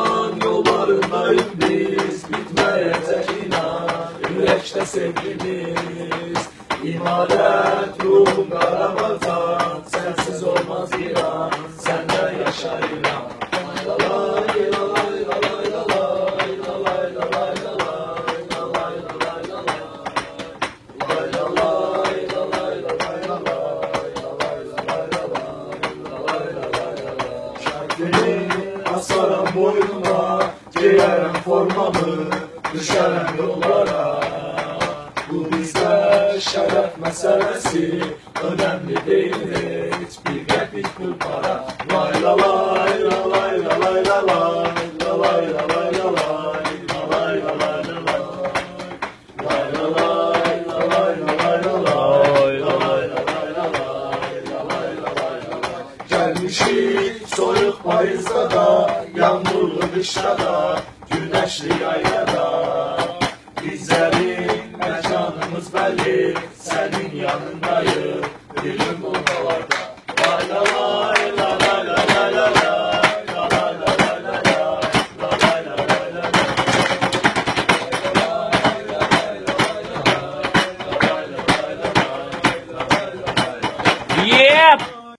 zaman yollarındayım biz. Bitmeyecek inan yürekte sevgimiz. İmaret ruhum kara vatan, sensiz olmaz İran, sende yaşar İran. Lalay lalay lalay lalay lalay lalay lalay lalay lalay lalay lalay lalay lalay lalay lalay. Şarkını asarım boynuma, giyerim formamı, düşerim yollara. Bu bizde şeref meselesi, önemli değil hiçbir kepik pul para. Lay lalay lalay lalay lalay lalay lalay lalay lalay lalay lalay lay lalay lalay lalay lalay lalay lalay lalay lalay lalay. Gelmişik soyuk payızda da, yağmurlu kışta da, güneşli yaylada. Bizlerin mekanımız belli, senin yanındayım.